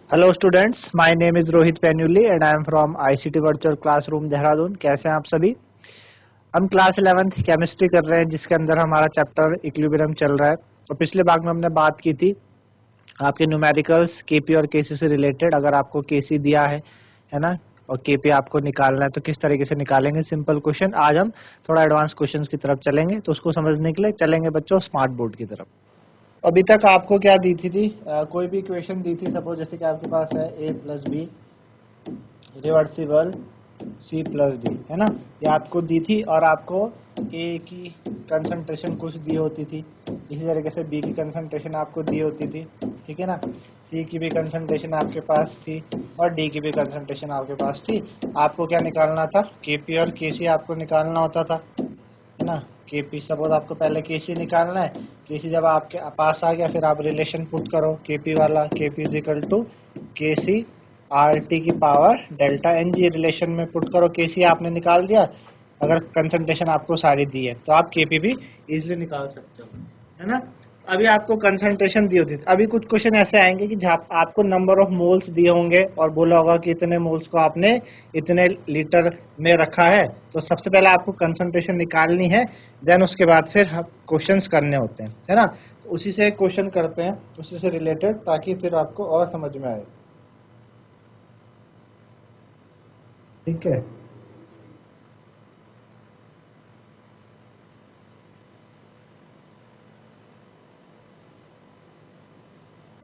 Hello students, my name is Rohit Painuly and I am from ICT virtual classroom Dehradun. कैसे हैं आप सभी? हम क्लास 11th केमिस्ट्री कर रहे हैं जिसके अंदर हमारा चैप्टर इक्विलिब्रियम चल रहा है। तो पिछले भाग में हमने बात की थी आपके न्यूमेरिकल्स केपी और केसी से रिलेटेड। अगर आपको केसी दिया है ना, और केपी आपको निकालना है तो किस तरीके से निकालेंगे, सिंपल क्वेश्चन। आज हम थोड़ा एडवांस क्वेश्चंस की तरफ चलेंगे, तो उसको समझने के लिए चलेंगे बच्चों स्मार्ट बोर्ड की तरफ। अभी तक आपको क्या दी थी कोई भी इक्वेशन दी थी, सपोज जैसे कि आपके पास है a plus B reversible c plus D, है ना, ये आपको दी थी और आपको a की कंसंट्रेशन कुछ दी होती थी, इसी तरीके से b की कंसंट्रेशन आपको दी होती थी, ठीक है ना। c की भी कंसंट्रेशन आपके पास थी और d की भी कंसंट्रेशन आपके पास थी। आपको क्या निकालना था, kp और kc आपको निकालना होता था, है ना। केपी सपोज आपको पहले केसी निकालना है, केसी जब आपके पास आ गया फिर आप रिलेशन पुट करो केपी वाला, KP is equal to KC RT टी की power delta n g, relation में पुट करो। केसी आपने निकाल दिया, अगर कंसंट्रेशन आपको सारी दी है तो आप केपी भी इजिली निकाल सकते हो, है ना। अभी आपको कंसंट्रेशन दी होती थी। अभी कुछ क्वेश्चन ऐसे आएंगे कि जहाँ आपको नंबर ऑफ मोल्स दिए होंगे और बोला होगा कि इतने मोल्स को आपने इतने लीटर में रखा है, तो सबसे पहले आपको कंसंट्रेशन निकालनी है, देन उसके बाद फिर क्वेश्चंस करने होते हैं, है ना। तो उसी से क्वेश्चन करते हैं, उसी से रिलेटेड, ताकि फिर आपको और समझ में आए, ठीक है।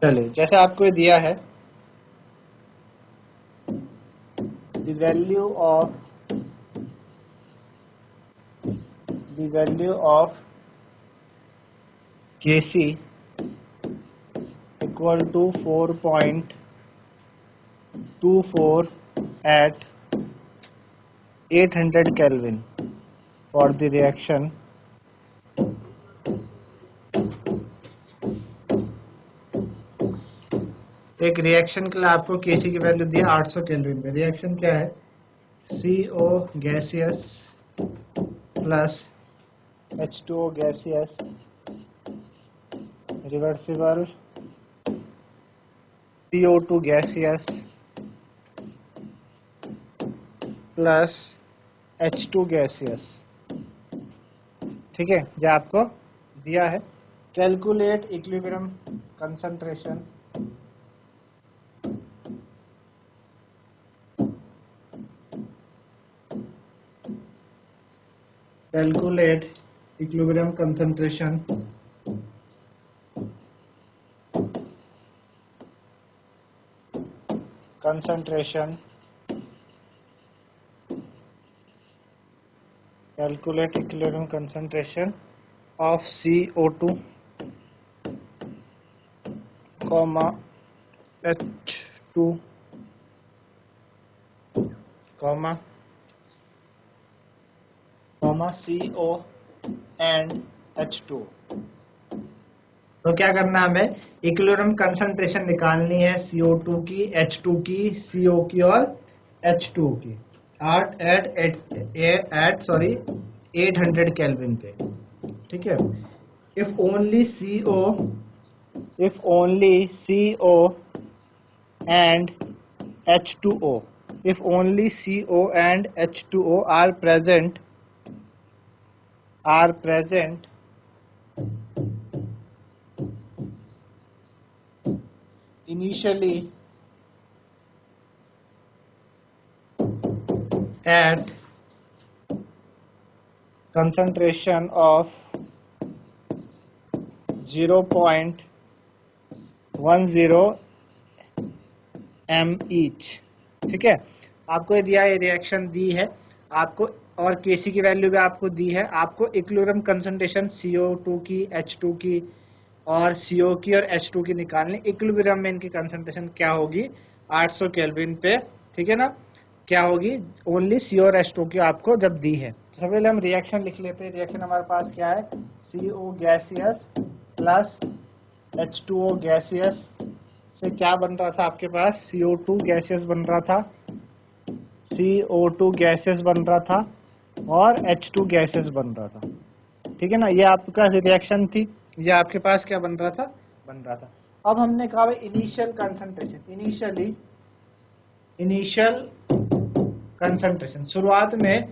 चलिए, जैसे आपको ये दिया है the value of Kc equal to 4.24 at 800 Kelvin for the reaction एक रिएक्शन के लिए आपको Kc की वैल्यू दी है 800 केल्विन पे। रिएक्शन क्या है, CO gaseous plus H2O gaseous reversible CO2 gaseous plus H2 gaseous, ठीक है, जो आपको दिया है। Calculate equilibrium concentration calculate equilibrium concentration calculate equilibrium concentration of CO2 comma H2 comma CO and H2। तो क्या करना है, हमें इक्विलिब्रियम कंसंट्रेशन निकालनी है CO2 की, H2 की, CO की और H2 की एट 800 केल्विन पे, ठीक है। If only CO and H2O are present initially at concentration of 0.10 m each, ठीक है। आपको ये दिया है, रिएक्शन दी है आपको, और Kc की वैल्यू भी आपको दी है। आपको इक्विलिब्रियम कंसंट्रेशन CO2 की, H2 की और CO की और H2 की निकालनी। इक्विलिब्रियम में इनकी कंसंट्रेशन क्या होगी, 800 केल्विन पे, ठीक है ना। क्या होगी, ओनली CO और H2 की आपको जब दी है। सबसे पहले हम रिएक्शन लिख लेते हैं। रिएक्शन हमारे पास क्या है, CO gaseous plus H2O gaseous से क्या बन रहा था आपके पास, CO2 गैसियस बन रहा था, CO2 गैसेस बन रहा था और H2 गैसेस बन रहा था, ठीक है ना। ये आपका रिएक्शन थी, ये आपके पास क्या बन रहा था, अब हमने कहा इनिशियल कंसंट्रेशन, इनिशियल कंसंट्रेशन, शुरुआत में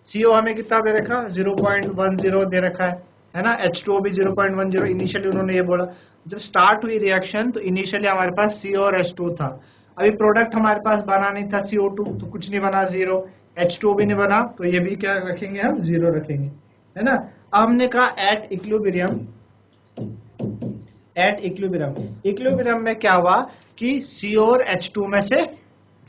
CO हमें कितना दे रखा, 0.10 दे रखा है ना, H2O भी 0.10, इनिशियली उन्होंने ये बोला। जब स्टार्ट हुई रिएक्शन तो इनिशियली हमारे पास CO और H2 था, अभी प्रोडक्ट हमारे पास बना नहीं था CO2, तो कुछ नहीं बना, 0, H2O भी नहीं बना, तो ये भी क्या रखेंगे हम, 0 रखेंगे, है ना। अब हमने कहा एट इक्विलिब्रियम में क्या हुआ कि CO और H2 में से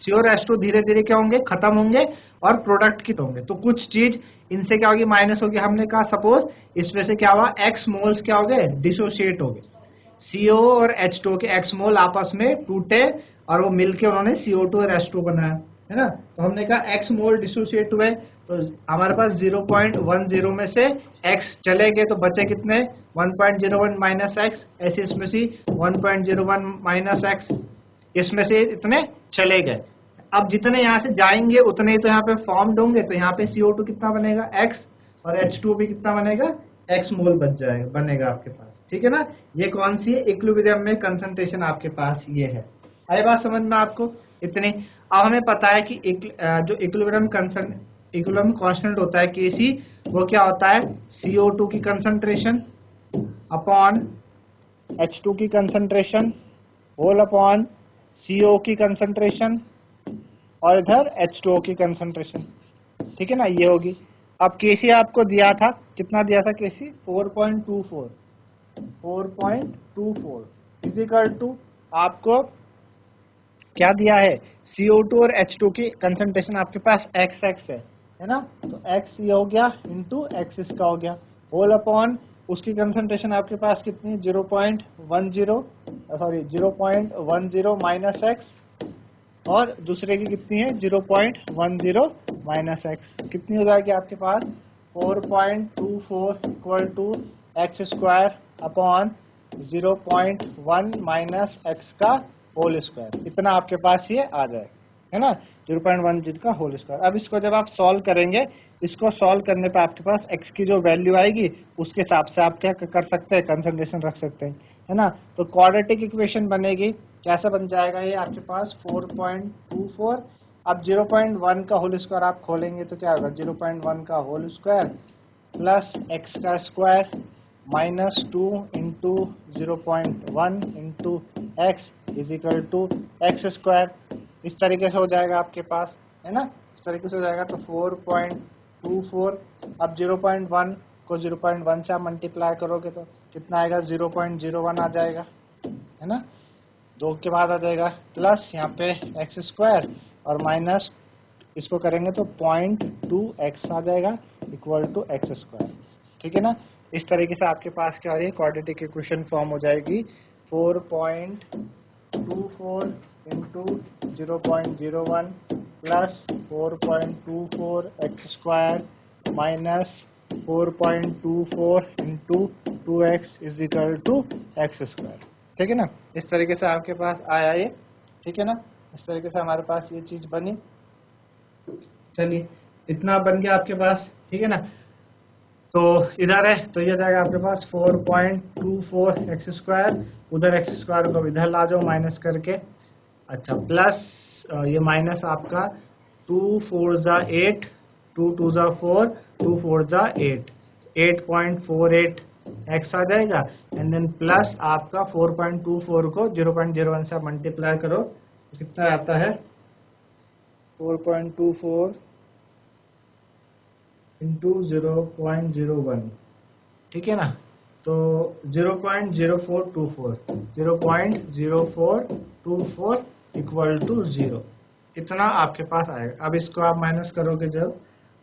CO और H2 धीरे धीरे क्या होंगे, खत्म होंगे और प्रोडक्ट कितने होंगे, तो कुछ चीज इनसे क्या होगी, माइनस होगी। हमने कहा सपोज इसमें से क्या हुआ, X मोल्स क्या हो गए, डिसोशिएट हो गए, CO और H2 के X मोल आपस में टूटे और वो मिलके उन्होंने CO2 और H2 बनाया, है ना। तो हमने कहा X मोल डिसोशिएट हुए, तो हमारे पास 0.10 में से X चले गए तो बचे कितने, 1.01 माइनस एक्स, ऐसे इसमें से 1.01 माइनस एक्स, इसमें से इतने चले गए। अब जितने यहाँ से जाएंगे उतने ही तो यहाँ पे फॉर्म्ड होंगे, तो यहाँ पे CO2 कितना बनेगा, X, और H2 भी कितना बनेगा, X मोल बच जाएगा, बनेगा आपके पास, ठीक है ना। ये कौन सी है, इक्विलिब्रियम में कंसंट्रेशन आपके पास ये है। आई बात समझ में आपको इतनी। अब हमें पता है कि जो इक्विलिब्रियम कांस्टेंट होता है Kc, वो क्या होता है, CO2 की कंसंट्रेशन अपॉन H2 की कंसंट्रेशन होल अपॉन CO की कंसंट्रेशन और इधर H2O की कंसंट्रेशन, ठीक है ना, ये होगी। अब Kc आपको दिया था, कितना दिया था Kc, 4.24 इजिकल टू आपको क्या दिया है, CO2 और H2 की कंसंट्रेशन आपके पास XX है ना, तो X ये हो गया इंटू X इसका हो गया, होल अपॉन उसकी कंसंट्रेशन आपके पास कितनी, 0.10 माइनस एक्स, और दूसरे की कितनी है, 0.10 माइनस एक्स, कितनी हो जाएगी आपके पास, 4.24 equal to X square upon 0.1 minus X का होल स्क्वायर, इतना आपके पास ये आ जाए, है ना, 0.10 का होल स्क्वायर। अब इसको जब आप सॉल्व करेंगे, इसको सॉल्व करने पे आपके पास x की जो वैल्यू आएगी उसके हिसाब से आप क्या कर सकते हैं, कंसंट्रेशन रख सकते हैं, है ना। तो क्वाड्रेटिक इक्वेशन बनेगी, कैसा बन जाएगा ये आपके पास 4.24, अब 0.1 का होल स्क्वायर आप खोलेंगे तो क्या होगा, 0.1 का होल स्क्वायर प्लस एक्स का square minus 2 into 0.1 into X is equal to X square, इस तरीके से हो जाएगा आपके पास, है ना, इस तरीके से हो जाएगा। तो 4.24, अब 0.1 को 0.1 से आप मल्टीप्लाई करोगे तो कितना आएगा, 0.01 आ जाएगा, है ना, 2 के बाद आ जाएगा प्लस यहाँ पे एक्स स्क्वायर और माइनस इसको करेंगे तो 0.2x आ जाएगा इक्वल टू एक्स स्क्वायर, ठीक है ना। इस तरीके से आपके पास क्या हो रही है, क्वाड्रेटिक इक्वेशन फॉर्म हो जाएगी, 4.24 into 0.01 plus 4.24 X square minus 4.24 into 2x is equal to X square, ठीक है ना। इस तरीके से आपके पास आया ये, ठीक है ना, इस तरीके से हमारे पास ये चीज बनी। चलिए इतना बन गया आपके पास, ठीक है ना। तो इधर है तो ये जाएगा आपके पास 4.24 एक्स स्क्वायर, उधर एक्स स्क्वायर को इधर ला जाओ माइनस करके, अच्छा प्लस ये माइनस आपका 2 4 जा 8, 2 2 जा 4, 2 4 जा 8, 8.48 एक्स आ जाएगा, एंड देन प्लस आपका 4.24 को 0.01 से मल्टीप्लाई करो तो कितना आता है, 4.24 इंटू 0.01, ठीक है ना, तो 0.0424 इक्वल टू 0, इतना आपके पास आएगा। अब इसको आप माइनस करोगे, जब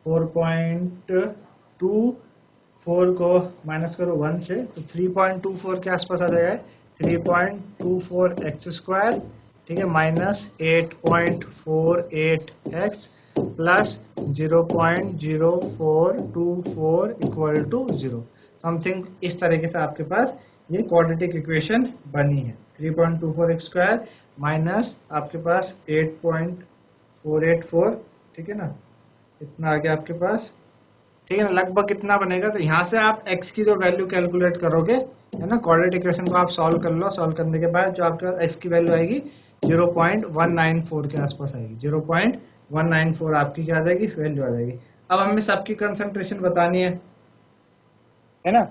4.24 को माइनस करो 1 से तो 3.24 के आसपास आ जाएगा, 3.24 एक्स स्क्वायर, ठीक है, minus 8.48 X plus 0.0424 equal to 0, something इस तरीके से आपके पास ये क्वाड्रेटिक इक्वेशन बनी है। 3.24 एक्स स्क्वायर माइनस आपके पास 8.484, ठीक है ना, इतना आ गया आपके पास, ठीक है ना, लगभग कितना बनेगा। तो यहाँ से आप x की जो वैल्यू कैलकुलेट करोगे, है ना, क्वाड्रेटिक इक्वेशन को आप सॉल्व कर लो। सॉल्व करने के बाद जो आपके पास x की वैल्यू आएगी 0.194 के आसपास आएगी। 0.194 आपकी क्या आ जाएगी, वैल्यू आ जाएगी। अब हमें सबकी कंसंट्रेशन बतानी है ना।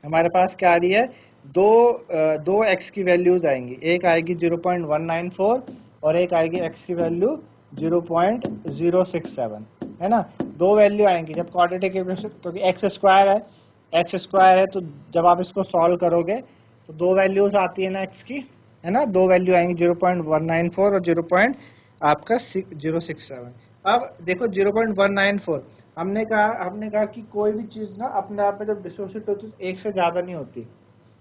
हमारे पास क्या आ रही है, दो x की वैल्यूज आएंगी, एक आएगी 0.194 और एक आएगी x की वैल्यू 0.067, है ना। दो वैल्यू आएंगी जब क्वाड्रेटिक इक्वेशन, क्योंकि x स्क्वायर है, तो जब आप इसको सॉल्व करोगे तो दो वैल्यूज आती है ना x की, है ना। दो वैल्यू आएंगी 0.194 और 0.067। अब देखो 0.194 हमने कहा कि कोई भी चीज ना अपने आप में जब डिसोसिएट होती है एक से ज्यादा नहीं होती,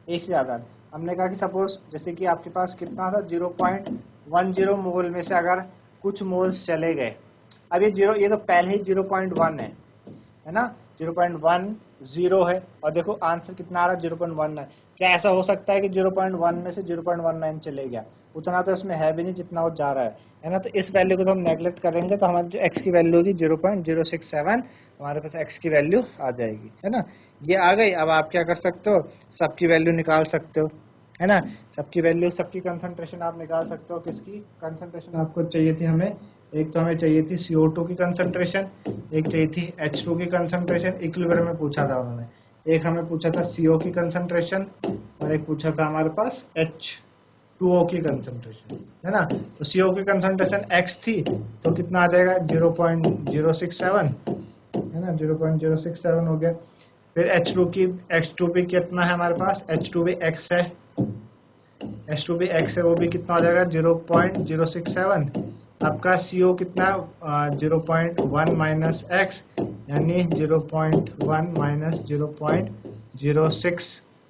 एक से ज्यादा। हमने कहा कि सपोज जैसे कि आपके पास कितना था 0.10 मोल में से अगर कुछ मोल्स चले गए, अब ये तो पहले ही 0.1 है ना, 0.10 है, और देखो आंसर कितना आ रहा है 0.19। क्या ऐसा हो सकता है कि 0.1 में से 0.19 चले गया, उतना तो इसमें है भी नहीं जितना वो जा रहा है ना। तो इस वैल्यू को तो हम नेगलेक्ट करेंगे, तो हमारी जो x की वैल्यू होगी 0.067, हमारे पास x की वैल्यू आ जाएगी, है ना। ये आ गई। अब आप क्या कर सकते हो, सबकी वैल्यू निकाल सकते हो, है ना। सबकी वैल्यू, सबकी कंसंट्रेशन आप निकाल सकते हो। किसकी कंसंट्रेशन आपको चाहिए थी, हमें एक तो हमें चाहिए थी CO2 की कंसंट्रेशन, एक चाहिए थी H2 की कंसंट्रेशन। इक्विलिब्रियम में पूछा था उन्होंने, एक हमें पूछा था CO की कंसंट्रेशन और एक पूछा था हमारे पास H2O की कंसंट्रेशन, है ना। तो CO की कंसंट्रेशन X थी तो कितना आ जाएगा 0.067, है ना, 0.067 हो गया। फिर H2 भी कितना है हमारे पास, H2 भी X है, H2 भी X है, वो भी कितना हो जाएगा 0.067। आपका CO कितना 0.1 माइनस एक्स, यानी 0.1 माइनस 0.06,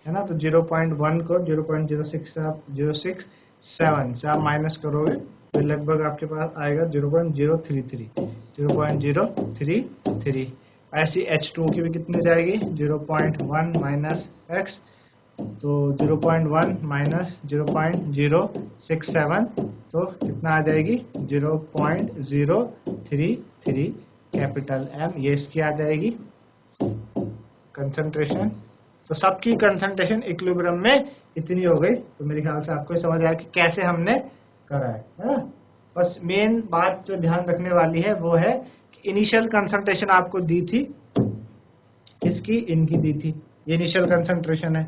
है ना। तो 0.1 को 0.06 से आप 0.067 से आप माइनस करोगे तो लगभग आपके पास आएगा 0.033। ऐसी H2 की भी कितनी जाएगी 0.1 माइनस एक्स, तो 0.1 माइनस 0.067, तो कितना आ जाएगी 0.033 कैपिटल M, ये इसकी आ जाएगी कंसंट्रेशन। तो सबकी कंसंट्रेशन इक्विलिब्रियम में इतनी हो गई। तो मेरे ख्याल से आपको समझ आया कि कैसे हमने करा है ना। बस मेन बात जो ध्यान रखने वाली है वो है कि इनिशियल कंसंट्रेशन आपको दी थी, किसकी, इनकी दी थी, ये इनिशियल कंसंट्रेशन है।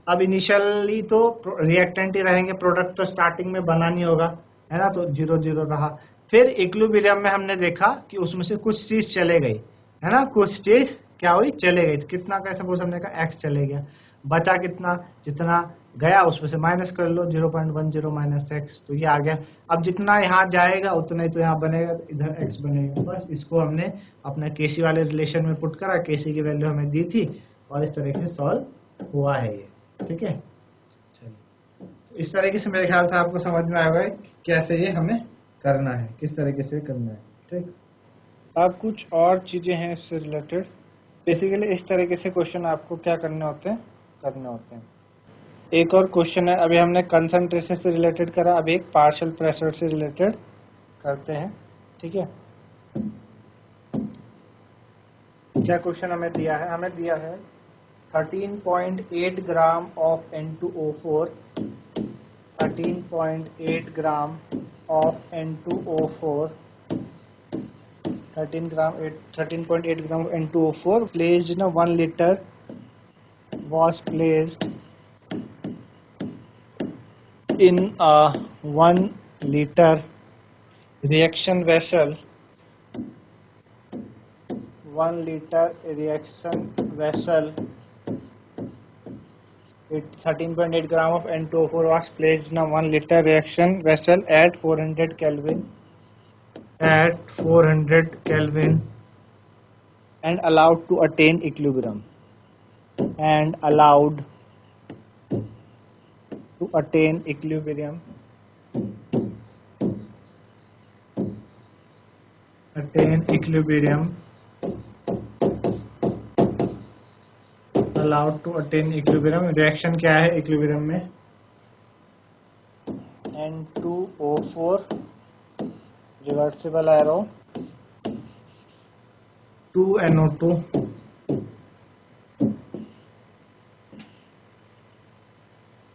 अब इनिशियली तो रिएक्टेंट ही रहेंगे, प्रोडक्ट तो स्टार्टिंग में बना नहीं होगा, है ना, तो 0 रहा। फिर इक्विलिब्रियम में हमने देखा कि उसमें से कुछ चीज चले गई, है ना, कुछ चीज क्या हुई, चले गई। तो कितना का सपोज हमने कहा x चले गया, बचा कितना, जितना गया उसमें से माइनस कर लो 0.10 माइनस एक्स, तो ये आ गया। अब जितना यहाँ जाएगा उतना ही तो यहाँ बनेगा, तो इधर x बनेगा। बस इसको हमने अपने केसी वाले रिलेशन में पुट करा, केसी की वैल्यू हमें दी थी और इस तरीके से सॉल्व हुआ है ये, ठीक है। चलिए, तो इस तरीके से मेरे ख्याल से आपको समझ में आएगा कैसे ये हमें करना है, किस तरीके से करना है, ठीक। अब कुछ और चीजें हैं इससे रिलेटेड। बेसिकली इस तरीके से क्वेश्चन आपको क्या करने होते हैं। एक और क्वेश्चन है, अभी हमने कंसंट्रेशन से रिलेटेड करा, अभी एक पार्शियल प्रेशर से रिलेटेड करते हैं, ठीक है। क्या क्वेश्चन हमें दिया है, 13.8 gram of N2O4, 13.8 gram of N2O4, 13.8 gram of N2O4 placed in a 1 liter, was placed in a 1 liter reaction vessel, 1 liter reaction vessel. 13.8 gram of N2O4 was placed in a 1 liter reaction vessel at 400 Kelvin, and allowed to attain equilibrium, reaction क्या है equilibrium में, N2O4 reversible arrow 2NO2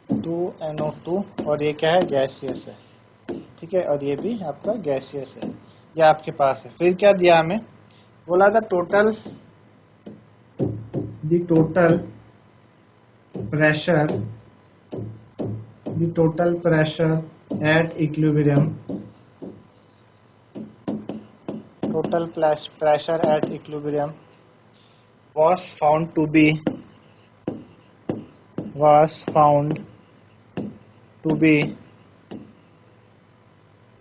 2NO2 और ये क्या है, gaseous है, ठीक है, और ये भी आपका गैसियस है, ये आपके पास है। फिर क्या दिया हमें, बोला था total pressure at equilibrium, total pressure at equilibrium was found to be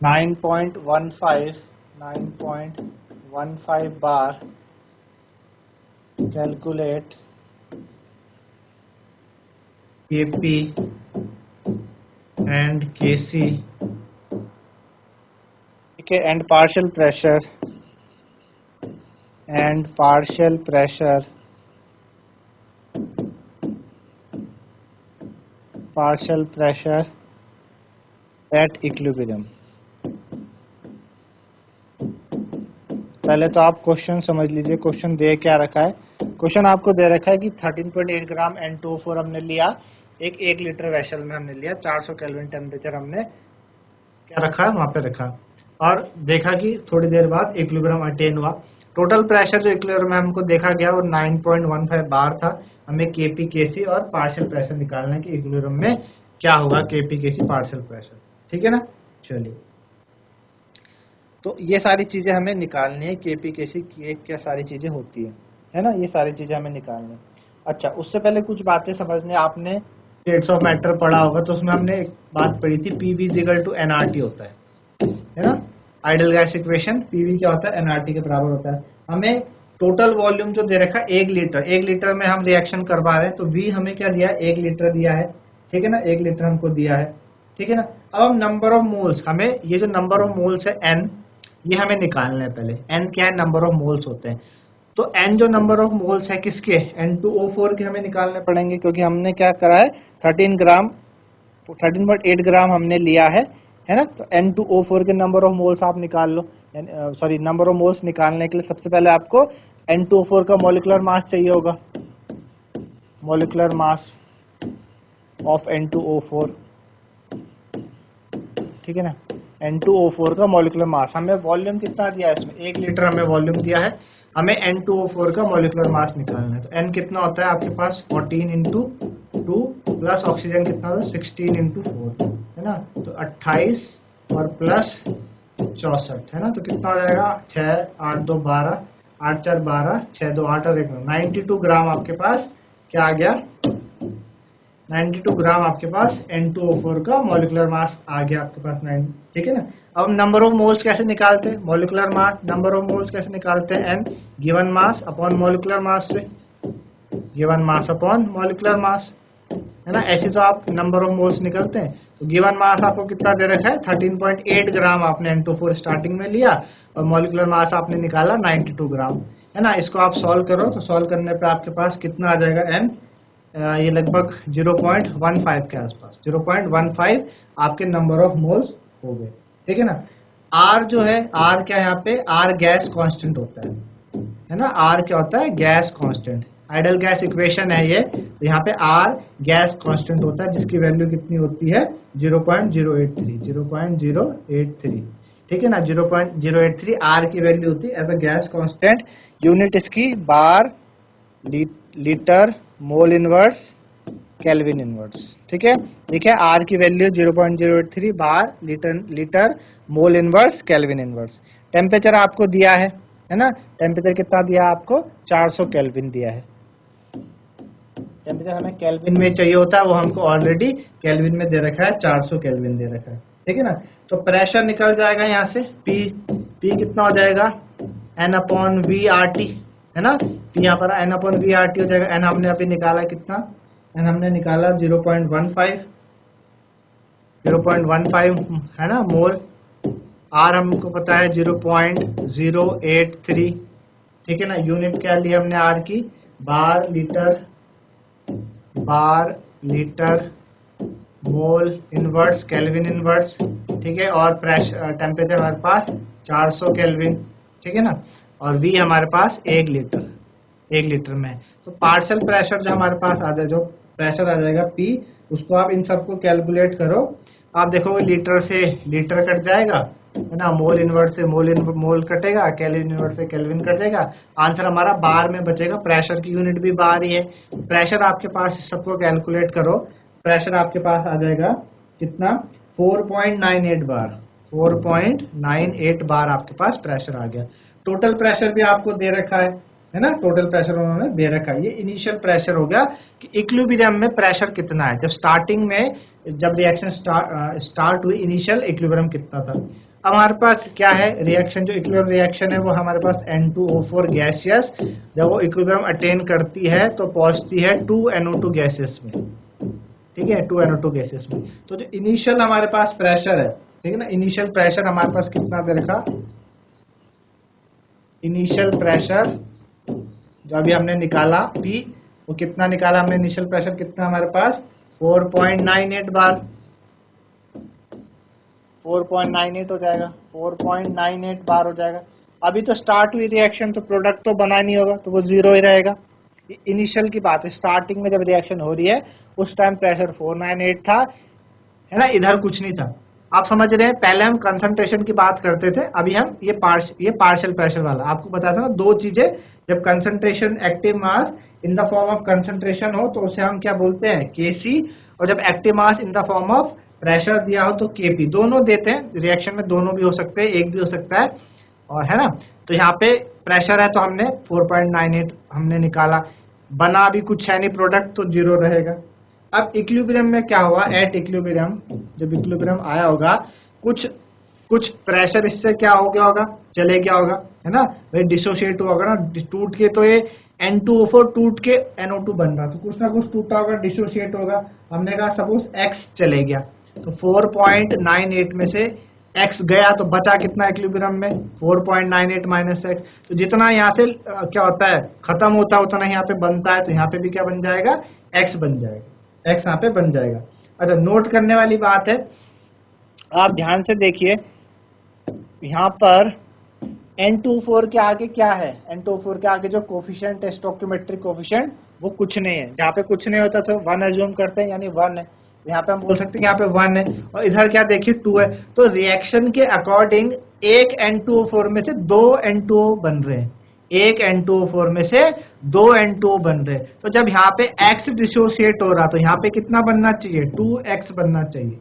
9.15 bar. Calculate Kp and Kc, ठीक है, and partial pressure at equilibrium। पहले तो आप क्वेश्चन समझ लीजिए, क्वेश्चन दे क्या रखा है। क्वेश्चन आपको दे रखा है कि 13.8 ग्राम N2O4 हमने लिया, एक 1 लीटर वेसल में हमने लिया, 400 केल्विन टेम्परेचर हमने क्या रखा है, वहां पे रखा, और देखा कि थोड़ी देर बाद इक्विलिब्रियम अटेन हुआ। टोटल प्रेशर जो इक्विलिब्रियम में हमको देखा गया वो 9.15 बार था। हमें Kp Kc और पार्शियल प्रेशर निकालना है कि इक्विलिब्रियम में क्या होगा, Kp Kc पार्शियल प्रेशर, ठीक है ना। चलिए, तो ये सारी चीजें हमें निकालनी है, Kp Kc क्या सारी चीजें होती है ना, ये सारी चीजें हमें निकालनी है। अच्छा, उससे पहले कुछ बातें समझने, आपने स्टेट्स ऑफ मैटर पढ़ा होगा, तो उसमें हमने एक बात पढ़ी थी, PV = nRT होता है ना, आइडियल गैस इक्वेशन। PV क्या होता है, nRT के बराबर होता है। हमें टोटल वॉल्यूम जो दे रखा है 1 लीटर में हम रिएक्शन करवा रहे हैं, तो V हमें क्या दिया है, 1 लीटर दिया है, ठीक है ना, 1 लीटर हमको दिया है, ठीक है ना। अब हम नंबर ऑफ मोल्स, हमें ये जो नंबर ऑफ मोल्स है N, ये हमें निकालना है। पहले N क्या है, नंबर ऑफ मोल्स होते हैं, तो N जो नंबर ऑफ मोल्स है किसके, N2O4 के हमें निकालने पड़ेंगे, क्योंकि हमने क्या करा है, 13.8 ग्राम हमने लिया है ना। तो N2O4 के नंबर ऑफ मोल्स आप निकाल लो। सॉरी, नंबर ऑफ मोल्स निकालने के लिए सबसे पहले आपको N2O4 का मॉलिक्यूलर मास चाहिए होगा, मॉलिक्यूलर मास ऑफ N2O4, ठीक है ना। N2O4 का मॉलिक्यूलर मास, हमें वॉल्यूम कितना दिया है इसमें, 1 लीटर हमें वॉल्यूम दिया है, हमें N2O4 का मॉलिक्यूलर मास निकालना है। तो N कितना होता है आपके पास, 14 × 2 प्लस ऑक्सीजन कितना होता है, 16 × 4, है ना, तो 28 और प्लस 64, है ना। तो कितना हो जाएगा, 6 8 2 12, 8 4 12, 6 2 8 और 1 9, 92 ग्राम आपके पास क्या आ गया, 92 ग्राम आपके पास N2O4 का मॉलिक्यूलर मास आ गया आपके पास 9, ठीक है ना। अब नंबर ऑफ मोल्स कैसे निकालते हैं, molecular mass, number of moles कैसे निकालते हैं, N given mass upon molecular mass से, given mass upon molecular mass, है ना। ऐसे तो आप नंबर ऑफ मोल्स निकलते हैं। तो गिवन मास आपको कितना दे रखा है, 13.8 ग्राम आपने N2O4 स्टार्टिंग में लिया, और मॉलिक्यूलर मास आपने निकाला 92 ग्राम, है ना। इसको आप सॉल्व करो, तो सॉल्व करने पे आपके पास कितना आ जाएगा, N ये लगभग 0.15 के आसपास, 0.15 आपके नंबर ऑफ मोल्स हो गए, ठीक है ना। R जो है, R क्या है यहाँ पे, R गैस कांस्टेंट होता है ना। R क्या होता है, gas constant, ideal gas equation है ये। तो यहाँ पे R गैस कांस्टेंट होता है, जिसकी वैल्यू कितनी होती है, 0.083, ठीक है ना। 0.083 R की वैल्यू होती है as a gas constant. Unit इसकी bar, litre, mole inverse, kelvin inverse, ठीक है। देखिए R की value 0.083 bar, litre, mole inverse, kelvin inverse. Temperature आपको दिया है ना, टेम्परेचर कितना दिया आपको, 400 केल्विन दिया है। टेम्परेचर हमें केल्विन में चाहिए होता है, वो हमको ऑलरेडी केल्विन में दे रखा है, 400 केल्विन दे रखा है, ठीक है ना। तो प्रेशर निकल जाएगा यहाँ से, P कितना हो जाएगा, N/VRT, है ना। यहाँ पर N/VRT हो जाएगा। N हमने अभी निकाला कितना, N हमने निकाला 0.15 है ना मोल। R हमको पता है 0.083, ठीक है ना। यूनिट क्या ली हमने R की, bar, litre, mole inverse, kelvin inverse, ठीक है। और प्रेशर टेम्परेचर हमारे पास 400 केल्विन, ठीक है ना। और V हमारे पास 1 लीटर में है। तो पार्शियल प्रेशर जो हमारे पास आ जाए, जो प्रेशर आ जाएगा P, उसको आप इन सबको कैलकुलेट करो। आप देखोगे लीटर से लीटर कट जाएगा, है ना, मोल इनवर्स से मोल कटेगा, केल्विन इनवर्स से केल्विन कटेगा, आंसर हमारा बार में बचेगा। प्रेशर की यूनिट भी बार ही है। प्रेशर आपके पास, सबको कैलकुलेट करो, प्रेशर आपके पास आ जाएगा कितना, 4.98 बार, 4.98 बार आपके पास प्रेशर आ गया। टोटल प्रेशर भी आपको दे रखा है ना, टोटल प्रेशर उन्होंने दे रखा है। ये इनिशियल प्रेशर हो गया कि इक्विलिब्रियम में प्रेशर कितना है, जब स्टार्टिंग में, जब रिएक्शन स्टार्ट हुई, इनिशियल इक्विलिब्रियम कितना था। अब हमारे पास क्या है, रिएक्शन, जो इक्विलिब्रियम रिएक्शन है वो हमारे पास N2O4 गैसियस, जब वो इक्विलिब्रियम अटेन करती है तो पहुंचती है 2NO2 गैसेस में, ठीक है, 2NO2 गैसेस में। तो जो इनिशियल हमारे पास प्रेशर है, ठीक है ना, इनिशियल प्रेशर हमारे पास कितना दे रखा, इनिशियल प्रेशर जो अभी हमने निकाला P, वो कितना निकाला हमने, इनिशियल प्रेशर कितना हमारे पास, 4.98 बार, 4.98 हो जाएगा, 4.98 बार हो जाएगा। अभी तो स्टार्ट हुई रिएक्शन, तो प्रोडक्ट तो बना नहीं होगा, तो वो जीरो ही रहेगा। इनिशियल की बात है, स्टार्टिंग में जब रिएक्शन हो रही है उस टाइम प्रेशर 498 था, है ना, इधर कुछ नहीं था। आप समझ रहे हैं, पहले हम कंसंट्रेशन की बात करते थे, अभी हम ये पार्शियल प्रेशर वाला आपको बताया था ना। दो चीजें, जब concentration, active mass in the form of concentration हो तो उसे हम क्या बोलते हैं, Kc, और जब active mass in the form of pressure दिया हो तो Kp। दोनों देते हैं रिएक्शन में, दोनों भी हो सकते हैं, एक भी हो सकता है, और है ना। तो यहाँ पे प्रेशर है तो हमने 4.98 हमने निकाला, बना भी कुछ है नहीं प्रोडक्ट, तो जीरो रहेगा। अब इक्विलिब्रियम में क्या हुआ, एट इक्विलिब्रियम, जब इक्विलिब्रियम आया होगा, कुछ प्रेशर इससे क्या हो गया होगा, चले गया होगा, है ना, भाई डिसोशिएट होगा ना, टूट के, तो ये N2O4 टूट के NO2 बन रहा, तो कुछ ना कुछ टूटा होगा, डिसोशिएट होगा। हमने कहा सपोज X चले गया, तो 4.98 में से X गया तो बचा कितना इक्विलिब्रियम में, 4.98 माइनस X। तो जितना यहाँ से क्या होता है, खत्म होता है, उतना यहाँ पे बनता है, तो यहाँ पे भी क्या बन जाएगा, X बन जाएगा, X यहाँ पे बन जाएगा। अच्छा, नोट करने वाली बात है, आप ध्यान से देखिए, यहाँ पर N2O4 के आगे क्या है, N2O4 के आगे जो कोफिशिएंट है, स्टोइकियोमेट्रिक कोफिशिएंट, वो कुछ नहीं है। जहाँ पे कुछ नहीं होता तो 1 अज्यूम करते हैं, यानी 1 है। यहाँ पे हम बोल सकते हैं कि यहाँ पे 1 है, और इधर क्या देखिए 2 है। तो रिएक्शन के अकॉर्डिंग एक N2O4 में से 2 N2O बन रहे हैं, एक N2O4 में से 2 N2O बन रहे हैं। तो जब यहाँ पे X डिसोशिएट हो रहा, तो यहाँ पे कितना बनना चाहिए, 2X बनना चाहिए।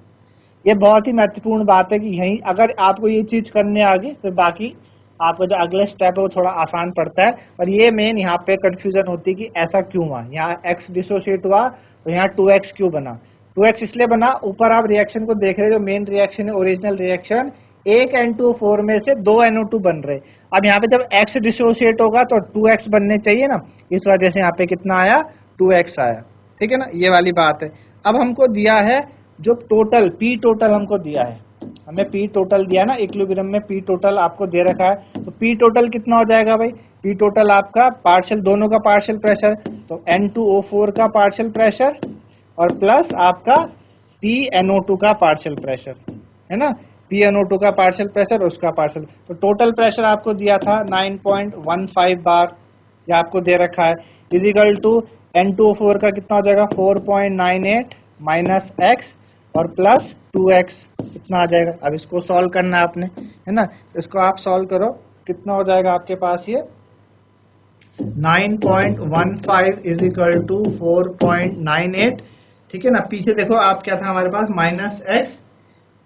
ये बहुत ही महत्वपूर्ण बात है कि यही अगर आपको ये चीज करने आ गई तो बाकी आपका जो अगला स्टेप है वो थोड़ा आसान पड़ता है। और ये मेन यहाँ पे कंफ्यूजन होती है कि ऐसा क्यों हुआ, यहाँ X डिसोशिएट हुआ तो यहाँ 2X क्यों बना। 2X इसलिए बना, ऊपर आप रिएक्शन को देख रहे हो, जो मेन रिएक्शन है, ओरिजिनल रिएक्शन, एक N2O4 में से 2 NO2 बन रहे। अब यहाँ पे जब X डिसोशिएट होगा तो 2X बनने चाहिए ना, इस वजह से यहाँ पे कितना आया, 2X आया, ठीक है ना, ये वाली बात है। अब हमको दिया है जो टोटल P टोटल हमको दिया है, हमें P टोटल दिया ना, इक्विलिब्रियम में P टोटल आपको दे रखा है। तो P टोटल कितना हो जाएगा भाई, P टोटल आपका पार्शियल, दोनों का पार्शियल प्रेशर, तो N2O4 का पार्शियल प्रेशर और प्लस आपका PNO2 का पार्शियल प्रेशर, है ना, PNO2 का पार्शियल प्रेशर, उसका पार्शियल। तो टोटल प्रेशर आपको दिया था 9.15 बार, ये आपको दे रखा है, इजिकल टू N2O4 का कितना हो जाएगा, 4.98 माइनस X और प्लस 2X, कितना आ जाएगा। अब इसको सॉल्व करना है आपने, है ना, इसको आप सॉल्व करो, कितना हो जाएगा आपके पास, ये 9.15 इज इक्वल टू 4.98, ठीक है ना। पीछे देखो आप क्या था हमारे पास, माइनस X,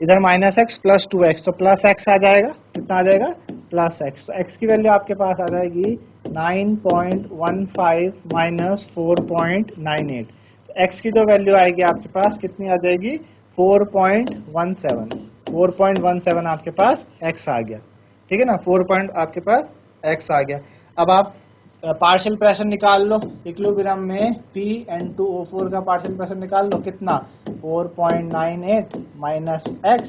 इधर माइनस X प्लस 2X, तो प्लस X आ जाएगा, कितना आ जाएगा, प्लस X। तो X की वैल्यू आपके पास आ जाएगी 9.15 माइनस 4.98, X की जो वैल्यू आएगी आपके पास कितनी आ जाएगी, 4.17, 4.17 आपके पास X आ गया, ठीक है ना, 4 आपके पास X आ गया। अब आप पार्शियल प्रेशर निकाल लो, इक्विलिब्रियम में PN2O4 का पार्शियल प्रेशर निकाल लो, कितना, 4.98 माइनस X,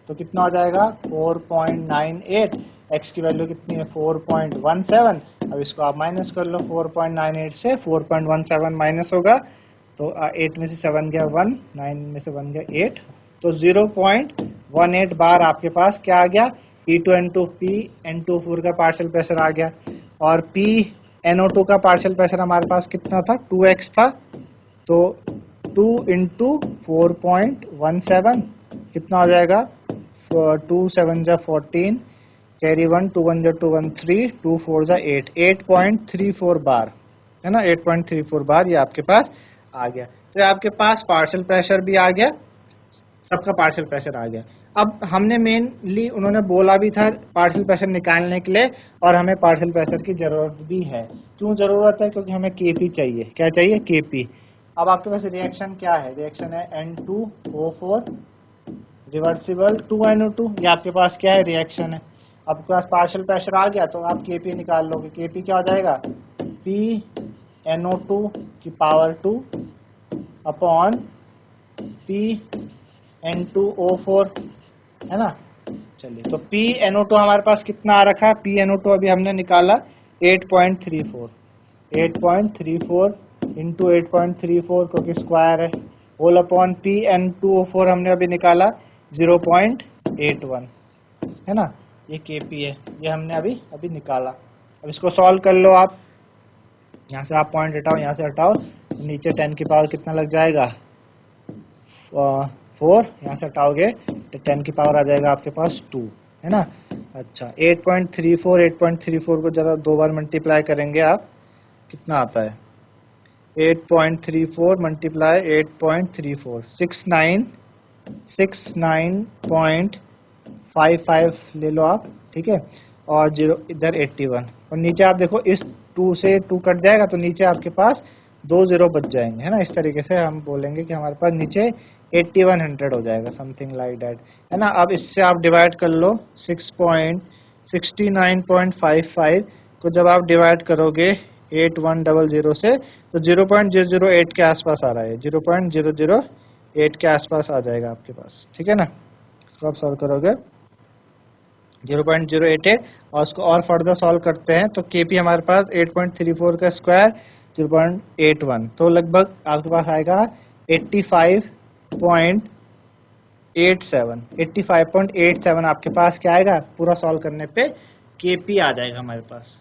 तो कितना हो जाएगा, 4.98, X की वैल्यू कितनी है, 4.17। अब इसको आप माइनस कर लो, 4.98 से 4.17 माइनस होगा, तो 8 में से 7 गया 1, 9 में से 1 गया 8, तो 0.18 बार आपके पास क्या आ गया, P2N2 PN24 का पार्शियल प्रेशर आ गया, और PNO2 का पार्शियल प्रेशर हमारे पास कितना था, 2x था, तो 2 × 4.17 कितना हो जाएगा, 2 7 जा 14, कैरी 1, 2 1 जा 2 1 3, 2 4 जा 8, 8.34 बार है ना, 8.34 बार ये आपके पास आ गया। तो ये आपके पास पार्शियल प्रेशर भी आ गया, सबका पार्शियल प्रेशर आ गया। अब हमने मेनली उन्होंने बोला भी था पार्शियल प्रेशर निकालने के लिए, और हमें पार्शियल प्रेशर की जरूरत भी है। क्यों जरूरत है, क्योंकि हमें Kp चाहिए। क्या चाहिए, Kp। अब आपके पास रिएक्शन क्या है, रिएक्शन है N2O4 रिवर्सिबल 2NO2, ये आपके पास क्या है, रिएक्शन है। आपके पास पार्शियल प्रेशर आ गया तो आप Kp निकाल लोगे। Kp क्या हो जाएगा, PNO2 की पावर 2 अपॉन PN2O4 है ना। चलिए, तो PNO2 हमारे पास कितना आ रखा है, PNO2 अभी हमने निकाला 8.34 इंटू 8.34 क्योंकि स्क्वायर है, होल अपॉन PN2O4 हमने अभी निकाला 0.81 है ना, ये Kp है, ये हमने अभी निकाला। अब इसको सॉल्व कर लो आप, यहाँ से आप पॉइंट हटाओ, यहाँ से हटाओ, नीचे 10 की पावर कितना लग जाएगा, 4, यहाँ से हटाओगे तो 10 की पावर आ जाएगा आपके पास 2 है ना। अच्छा, 8.34 को जरा 2 बार मल्टीप्लाई करेंगे आप, कितना आता है, 8.34 मल्टीप्लाई 8.34 69.55 ले लो आप, ठीक है, और 0 इधर 81, और नीचे आप देखो इस 2 से 2 कट जाएगा तो नीचे आपके पास 2 0 बच जाएंगे है ना। इस तरीके से हम बोलेंगे कि हमारे पास नीचे 8100 हो जाएगा, समथिंग लाइक दैट है ना। अब इससे आप डिवाइड कर लो 69.55 को जब आप डिवाइड करोगे 8100 से तो 0.008 के आसपास आ रहा है, 0.008 के आसपास आ जाएगा आपके पास, ठीक है ना। इसको आप सॉल्व करोगे 0.088, और उसको और फर्दर सॉल्व करते हैं तो Kp हमारे पास 8.34 का स्क्वायर 0.81, तो लगभग आपके पास आएगा 85.87 आपके पास क्या आएगा, पूरा सॉल्व करने पे Kp आ जाएगा हमारे पास।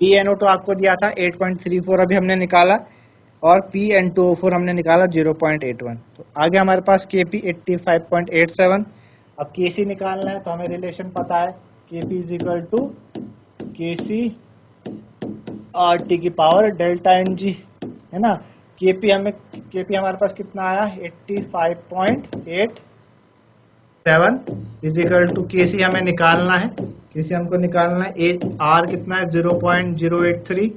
PNO2 आपको दिया था 8.34 अभी हमने निकाला, और PN2O4 हमने निकाला 0.81, तो आगे हमारे पास Kp 85.87। अब Kc निकालना है तो हमें रिलेशन पता है, Kp is equal to Kc RT की पावर डेल्टा Ng है ना। Kp हमारे पास कितना आया, 85.87 इज इक्वल टू Kc हमें निकालना है, Kc हमको निकालना है, R कितना है 0.083,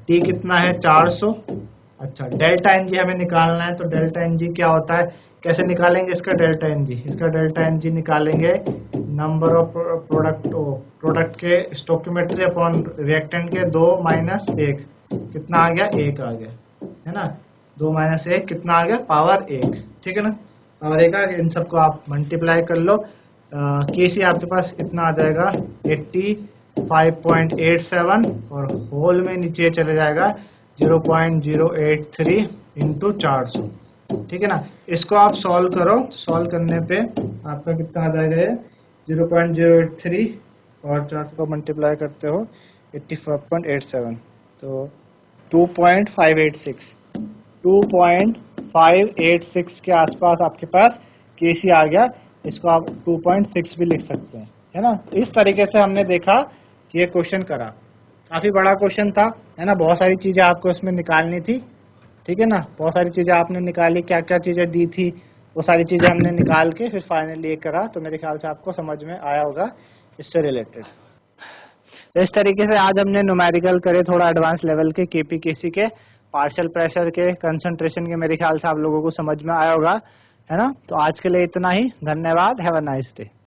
T कितना है 400। अच्छा, डेल्टा Ng हमें निकालना है, तो डेल्टा Ng क्या होता है, कैसे निकालेंगे इसका डेल्टा Ng, इसका डेल्टा Ng निकालेंगे नंबर ऑफ प्रोडक्ट के स्टोकियोमेट्री अपॉन रिएक्टेंट के 2 - 1, कितना आ गया, 1 आ गया है ना, 2 - 1 कितना आ गया, पावर 1, ठीक है ना, पावर 1 आ गया। इन सबको आप मल्टीप्लाई कर लो, Kc आपके पास इतना आ जाएगा 85.87, और होल में नीचे चले जाएगा 0.083 इंटू 400, ठीक है ना। इसको आप सॉल्व करो, सॉल्व करने पे आपका कितना आ जाएगा, 0.083 और 400 को मल्टीप्लाई करते हो 85.87, तो 2.586 के आसपास आपके पास Kc आ गया। इसको आप 2.6 भी लिख सकते हैं है ना। इस तरीके से हमने देखा कि ये क्वेश्चन करा, काफ़ी बड़ा क्वेश्चन था है ना, बहुत सारी चीज़ें आपको इसमें निकालनी थी, ठीक है ना, बहुत सारी चीज़ें आपने निकाली, क्या क्या चीज़ें दी थी वो सारी चीज़ें हमने निकाल के फिर फाइनली ये करा, तो मेरे ख्याल से आपको समझ में आया होगा इससे रिलेटेड। तो इस तरीके से आज हमने न्यूमेरिकल करे थोड़ा एडवांस लेवल के Kp Kc के, पार्शियल प्रेशर के, कंसंट्रेशन के, मेरे ख्याल से आप लोगों को समझ में आया होगा है ना। तो आज के लिए इतना ही, धन्यवाद, हैव अ नाइस डे।